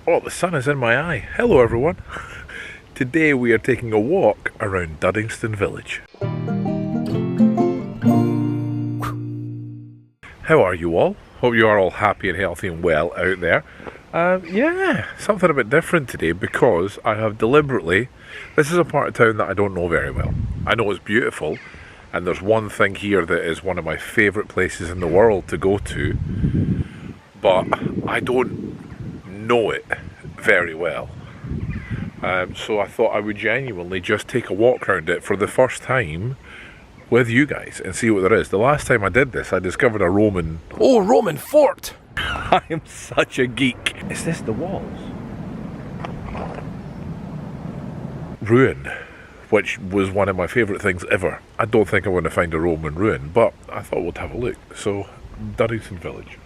Oh, the sun is in my eye. Hello everyone. Today we are taking a walk around Duddingston Village. How are you all? Hope you are all happy and healthy and well out there. Yeah, something a bit different today because I have deliberately... This is a part of town that I don't know very well. I know it's beautiful, and there's one thing here that is one of my favourite places in the world to go to, but I don't know it very well. So I thought I would genuinely just take a walk around it for the first time with you guys and see what there is. The last time I did this, I discovered a Roman... Oh, Roman fort! I am such a geek. Is this the walls? Ruin, which was one of my favourite things ever. I don't think I'm going to find a Roman ruin, but I thought we'd have a look. So, Duddingston Village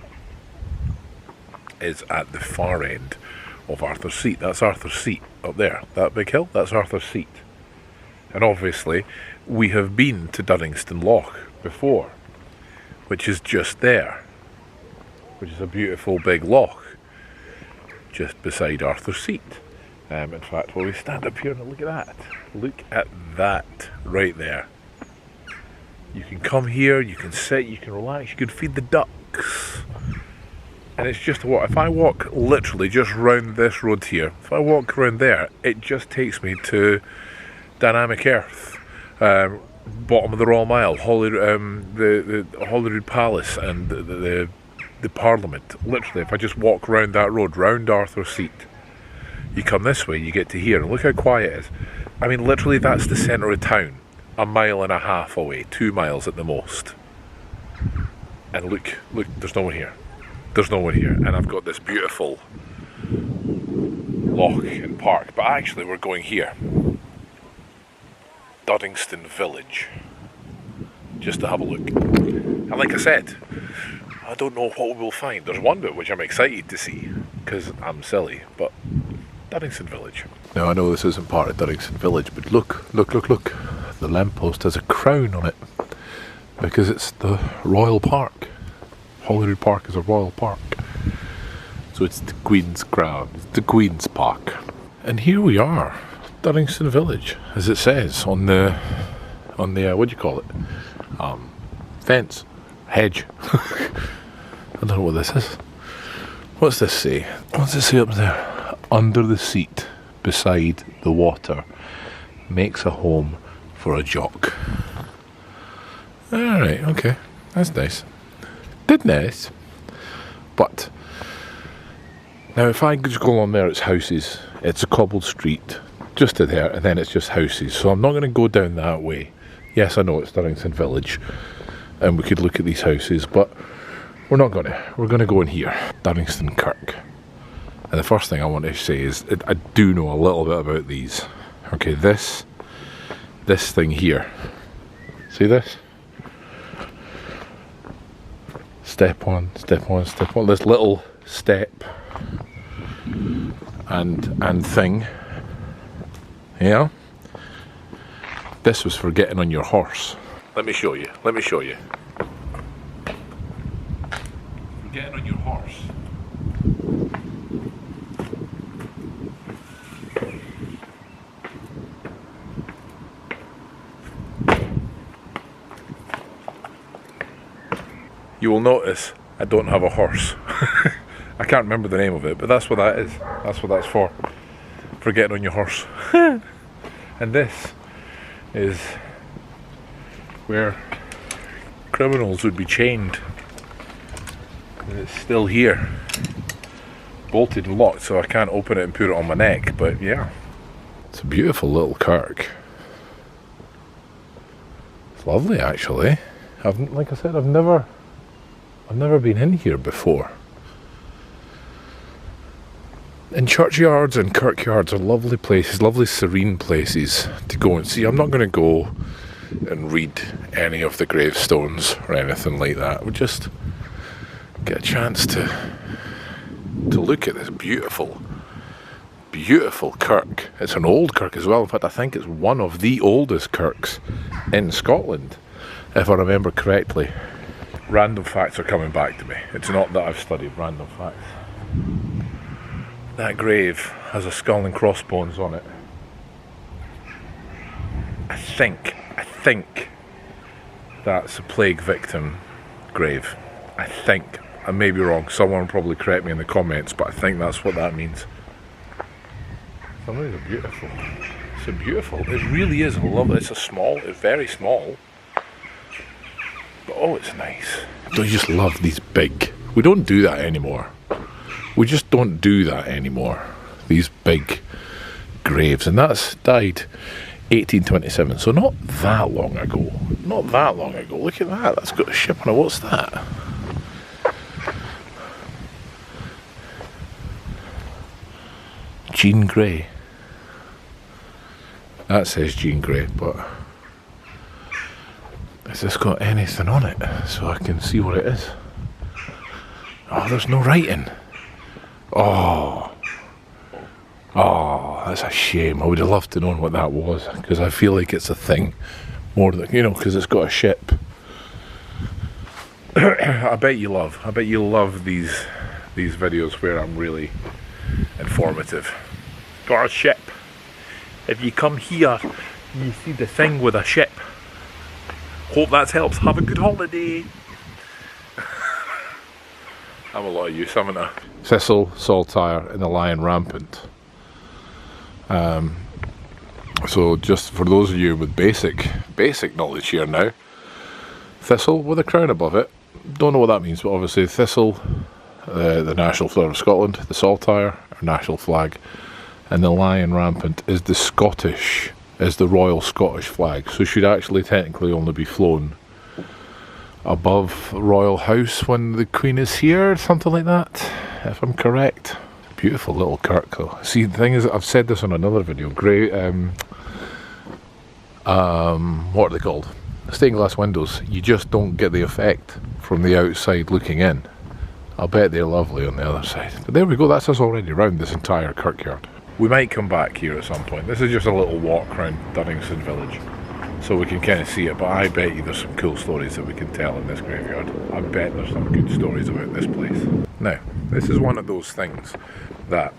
is at the far end of Arthur's Seat. That's Arthur's Seat up there. That big hill, that's Arthur's Seat. And obviously, we have been to Duddingston Loch before, which is just there, which is a beautiful big loch just beside Arthur's Seat. In fact, while we stand up here and look at that right there. You can come here, you can sit, you can relax, you can feed the ducks. And it's just what, if I walk literally just round this road here, if I walk around there, it just takes me to Dynamic Earth, bottom of the Royal Mile, the Holyrood Palace and the Parliament. Literally, if I just walk round that road, round Arthur's Seat, you come this way, you get to here, and look how quiet it is. I mean, literally that's the centre of town, a mile and a half away, 2 miles at the most. And look, there's no one here. There's no one here, and I've got this beautiful loch and park, but actually we're going here. Duddingston Village, just to have a look. And like I said, I don't know what we will find. There's one bit which I'm excited to see, because I'm silly, but Duddingston Village. Now I know this isn't part of Duddingston Village, but look. The lamppost has a crown on it, because it's the Royal Park. Holyrood Park is a royal park. So it's the Queen's crown, it's the Queen's Park. And here we are, Duddingston Village, as it says on the what do you call it? Fence, hedge. I don't know what this is. What's this say? What's it say up there? Under the seat, beside the water, makes a home for a jock. Alright, okay, that's nice. Did nice. But now if I just go along there, it's houses. It's a cobbled street just to there, and then it's just houses. So I'm not going to go down that way. Yes, I know it's Duddingston Village, and we could look at these houses, but we're not going to. We're going to go in here, Duddingston Kirk. And the first thing I want to say is I do know a little bit about these. Okay, this thing here. See this? Step on, step on, step on. This little step and thing. Yeah. This was for getting on your horse. Let me show you. For getting on your horse. You will notice I don't have a horse. I can't remember the name of it, but that's what that is. That's what that's for getting on your horse. And this is where criminals would be chained. And it's still here, bolted and locked, so I can't open it and put it on my neck. But yeah, it's a beautiful little kirk. It's lovely, actually. Like I said, I've never been in here before. And churchyards and kirkyards are lovely places, lovely serene places to go and see. I'm not going to go and read any of the gravestones or anything like that. We'll just get a chance to look at this beautiful kirk. It's an old kirk as well. In fact, I think it's one of the oldest kirks in Scotland, if I remember correctly. Random facts are coming back to me. It's not that I've studied random facts. That grave has a skull and crossbones on it. I think that's a plague victim grave. I think. I may be wrong. Someone will probably correct me in the comments, but I think that's what that means. Some of these are beautiful. It's a beautiful. It really is. I love it. It's very small. But oh, it's nice. I just love these big. We don't do that anymore. We just don't do that anymore. These big graves, and that's died 1827. So not that long ago. Not that long ago. Look at that. That's got a ship on it. What's that? Jean Grey. That says Jean Grey, but has this got anything on it so I can see what it is? Oh, there's no writing. Oh, that's a shame. I would have loved to know what that was, because I feel like it's a thing more than, you know, because it's got a ship. I bet you love these videos where I'm really informative. Got a ship. If you come here, you see the thing with a ship. Hope that helps. Have a good holiday. I'm a lot of use, haven't I? Thistle, Saltire, and the Lion Rampant. So just for those of you with basic knowledge here now, thistle with a crown above it. Don't know what that means, but obviously thistle, the national flower of Scotland, the Saltire, our national flag, and the Lion Rampant is the Royal Scottish flag, so should actually technically only be flown above Royal House when the Queen is here, something like that, if I'm correct. Beautiful little kirk though. See, the thing is, I've said this on another video, what are they called? Stained glass windows. You just don't get the effect from the outside looking in. I'll bet they're lovely on the other side. But there we go, that's us already around this entire kirkyard. We might come back here at some point. This is just a little walk around Duddingston Village, so we can kind of see it, but I bet you there's some cool stories that we can tell in this graveyard. I bet there's some good stories about this place. Now, this is one of those things that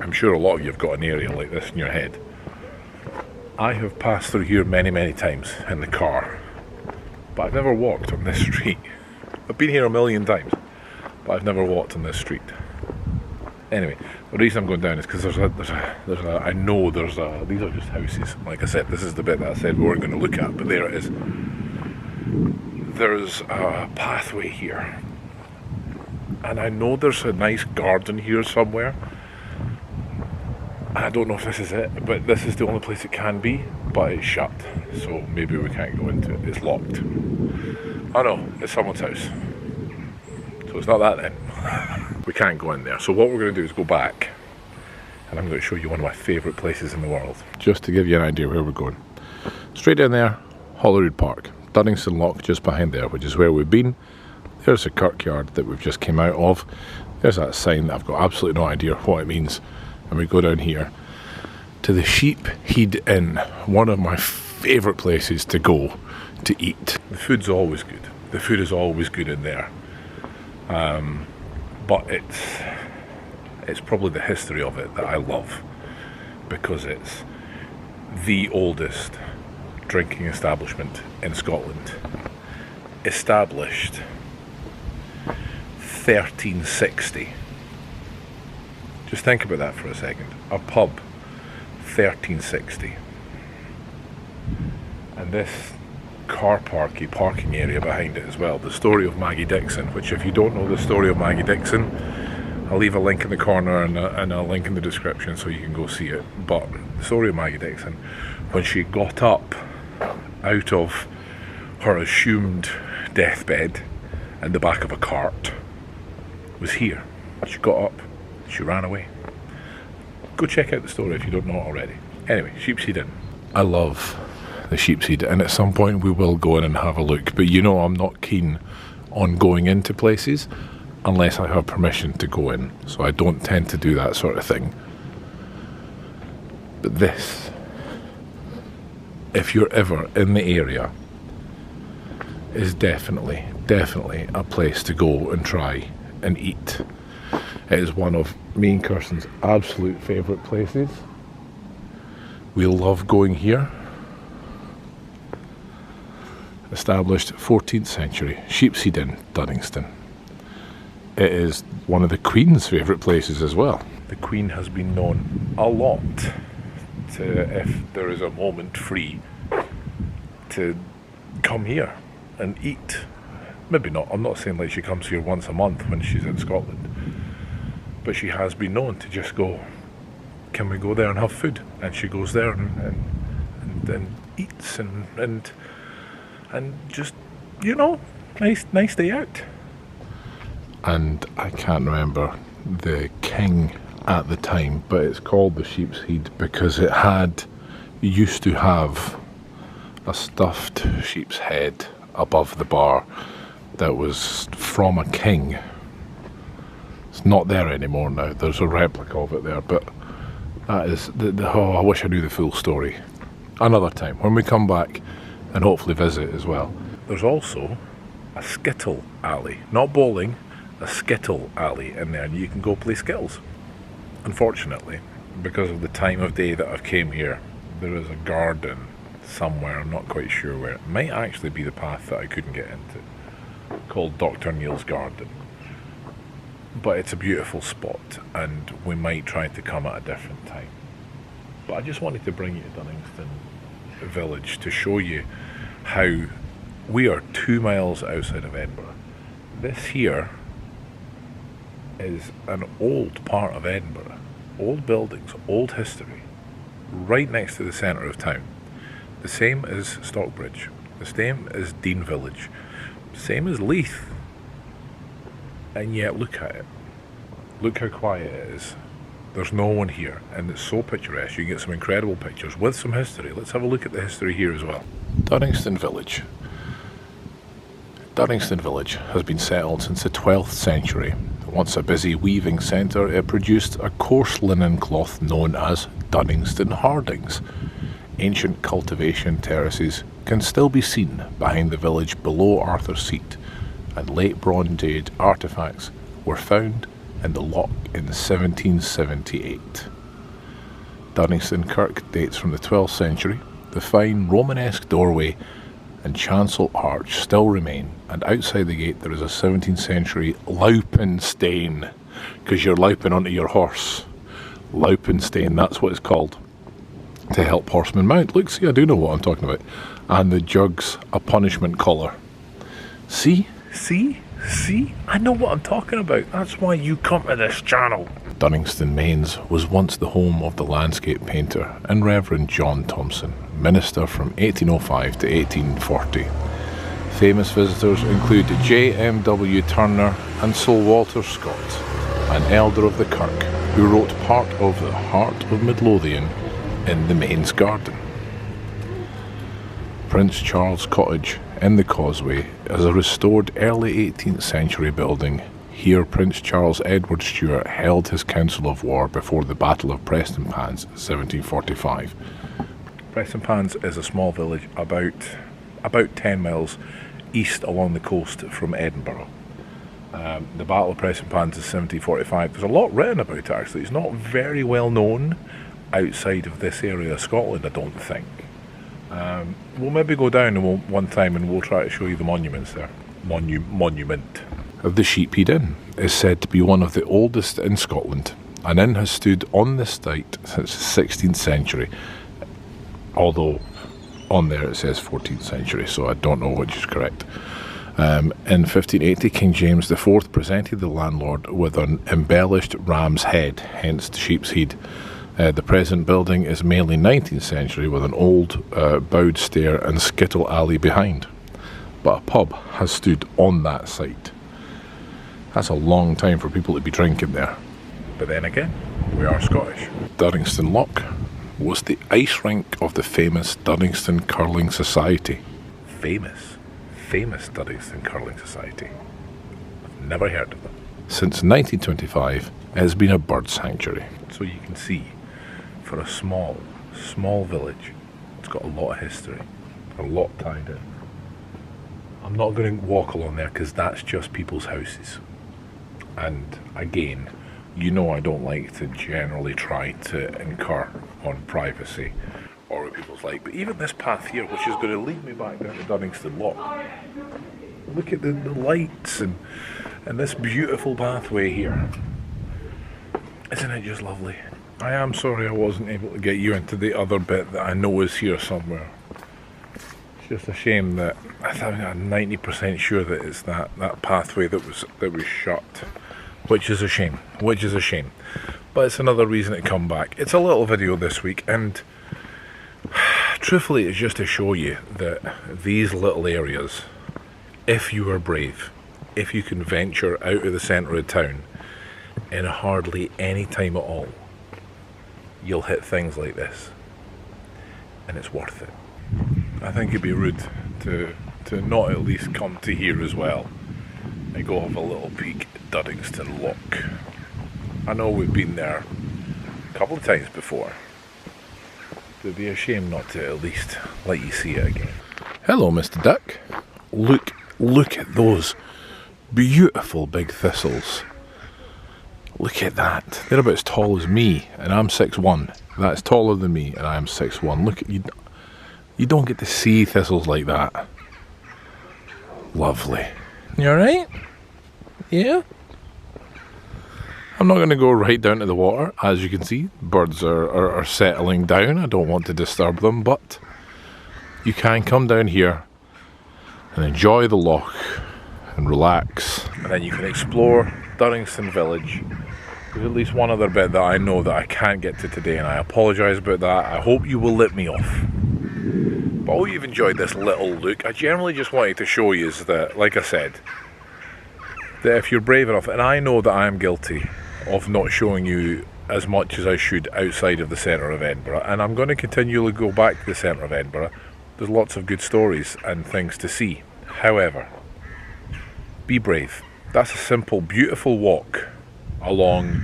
I'm sure a lot of you have got an area like this in your head. I have passed through here many, many times in the car, but I've never walked on this street. I've been here a million times, but I've never walked on this street. Anyway, the reason I'm going down is because these are just houses. Like I said, this is the bit that I said we weren't going to look at, but there it is. There's a pathway here, and I know there's a nice garden here somewhere. I don't know if this is it, but this is the only place it can be, but it's shut, so maybe we can't go into it. It's locked. Oh no, it's someone's house. So it's not that then. We can't go in there. So what we're going to do is go back, and I'm going to show you one of my favourite places in the world. Just to give you an idea where we're going. Straight down there, Holyrood Park. Duddingston Loch just behind there, which is where we've been. There's a kirkyard that we've just came out of. There's that sign that I've got absolutely no idea what it means. And we go down here to the Sheeps Heid Inn, one of my favourite places to go to eat. The food's always good. The food is always good in there. But it's probably the history of it that I love, because it's the oldest drinking establishment in Scotland. Established 1360. Just think about that for a second. A pub, 1360. And this car parking area behind it as well. The story of Maggie Dickson, which if you don't know the story of Maggie Dickson, I'll leave a link in the corner and a link in the description so you can go see it. But the story of Maggie Dickson, when she got up out of her assumed deathbed in the back of a cart, was here. She got up, she ran away. Go check out the story if you don't know it already. Anyway, Sheeps Heid Inn. I love the Sheeps Heid, and at some point we will go in and have a look, but you know I'm not keen on going into places unless I have permission to go in, so I don't tend to do that sort of thing. But this, if you're ever in the area, is definitely a place to go and try and eat. It is one of me and Kirsten's absolute favourite places. We love going here. Established 14th century, Sheeps Heid Inn, Duddingston. It is one of the Queen's favourite places as well. The Queen has been known a lot to, if there is a moment free, to come here and eat. Maybe not, I'm not saying like she comes here once a month when she's in Scotland, but she has been known to just go, can we go there and have food? And she goes there and eats and just, you know, nice day out. And I can't remember the king at the time, but it's called the Sheeps Heid because it used to have a stuffed sheep's head above the bar that was from a king. It's not there anymore now. There's a replica of it there, but that is I wish I knew the full story. Another time when we come back and hopefully visit as well. There's also a skittle alley, not bowling, a skittle alley in there, and you can go play skittles. Unfortunately, because of the time of day that I've came here, there is a garden somewhere, I'm not quite sure where. It might actually be the path that I couldn't get into, called Dr. Neil's Garden. But it's a beautiful spot, and we might try to come at a different time. But I just wanted to bring you to Duddingston Village to show you how we are 2 miles outside of Edinburgh. This here is an old part of Edinburgh. Old buildings, old history, right next to the centre of town. The same as Stockbridge, the same as Dean Village, same as Leith. And yet look at it. Look how quiet it is. There's no one here, and it's so picturesque. You get some incredible pictures with some history. Let's have a look at the history here as well. Duddingston Village. Duddingston Village has been settled since the 12th century. Once a busy weaving centre, it produced a coarse linen cloth known as Duddingston Hardings. Ancient cultivation terraces can still be seen behind the village below Arthur's Seat, and late Bronze Age artefacts were found in the loch in 1778. Duddingston Kirk dates from the 12th century. The fine Romanesque doorway and chancel arch still remain, and outside the gate there is a 17th century loupin stain, because you're louping onto your horse. Loupin stain, that's what it's called, to help horsemen mount. Look, see, I do know what I'm talking about. And the jugs a punishment collar. See, I know what I'm talking about. That's why you come to this channel. Duddingston Mains was once the home of the landscape painter and Reverend John Thompson, minister from 1805 to 1840. Famous visitors include J.M.W. Turner and Sir Walter Scott, an elder of the Kirk, who wrote part of The Heart of Midlothian in the Mains Garden. Prince Charles Cottage in the Causeway is a restored early 18th century building. Here Prince Charles Edward Stuart held his council of war before the Battle of Prestonpans, 1745. Prestonpans is a small village about 10 miles east along the coast from Edinburgh. The Battle of Prestonpans is 1745. There's a lot written about it actually. It's not very well known outside of this area of Scotland, I don't think. We'll maybe go down one time and we'll try to show you the monuments there. Monument. The Sheeps Heid Inn is said to be one of the oldest in Scotland. An inn has stood on this site since the 16th century, although on there it says 14th century, so I don't know which is correct. In 1580, King James IV presented the landlord with an embellished ram's head, hence the Sheeps Heid. The present building is mainly 19th century with an old bowed stair and skittle alley behind. But a pub has stood on that site. That's a long time for people to be drinking there. But then again, we are Scottish. Duddingston Loch was the ice rink of the famous Duddingston Curling Society. Famous Duddingston Curling Society. I've never heard of them. Since 1925, it has been a bird sanctuary. So you can see, for a small village, it's got a lot of history, a lot tied in. I'm not going to walk along there because that's just people's houses. And again, you know I don't like to generally try to incur on privacy or what people's like. But even this path here, which is going to lead me back down to Duddingston Loch, look at the lights and this beautiful pathway here. Isn't it just lovely? I am sorry I wasn't able to get you into the other bit that I know is here somewhere. It's just a shame that I'm 90% sure that it's that pathway that was shut, which is a shame. But it's another reason to come back. It's a little video this week, and truthfully, it's just to show you that these little areas, if you are brave, if you can venture out of the centre of town in hardly any time at all, you'll hit things like this, and it's worth it. I think it'd be rude to not at least come to here as well and go have a little peek at Duddingston Loch. I know we've been there a couple of times before. It'd be a shame not to at least let you see it again. Hello, Mr. Duck. Look at those beautiful big thistles. Look at that. They're about as tall as me, and I'm 6'1". That's taller than me, and I'm 6'1". Look at you. You don't get to see thistles like that. Lovely. You alright? Yeah? I'm not going to go right down to the water. As you can see, birds are settling down. I don't want to disturb them, but you can come down here and enjoy the loch and relax. And then you can explore Duddingston Village. There's at least one other bit that I know that I can't get to today, and I apologise about that. I hope you will let me off. But I hope you've enjoyed this little look. I generally just wanted to show you is that, like I said, that if you're brave enough, and I know that I am guilty of not showing you as much as I should outside of the centre of Edinburgh, and I'm going to continually go back to the centre of Edinburgh. There's lots of good stories and things to see. However, be brave. That's a simple, beautiful walk along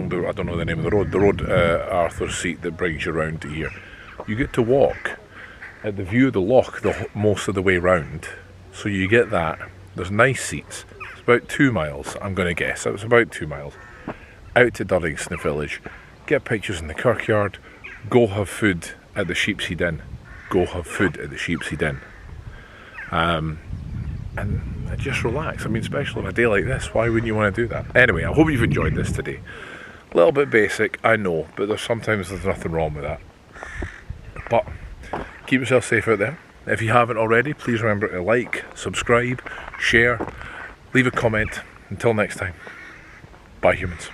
the, I don't know the name of the road Arthur's Seat that brings you round to here. You get to walk at the view of the loch most of the way round, so you get that. There's nice seats. It's about 2 miles, I'm going to guess. It was about 2 miles. Out to Duddingston Village, get pictures in the kirkyard, go have food at the Sheeps Heid Inn. And just relax. I mean, especially on a day like this, why wouldn't you want to do that? Anyway, I hope you've enjoyed this today. A little bit basic, I know, but sometimes there's nothing wrong with that. But keep yourself safe out there. If you haven't already, please remember to like, subscribe, share, leave a comment. Until next time, bye humans.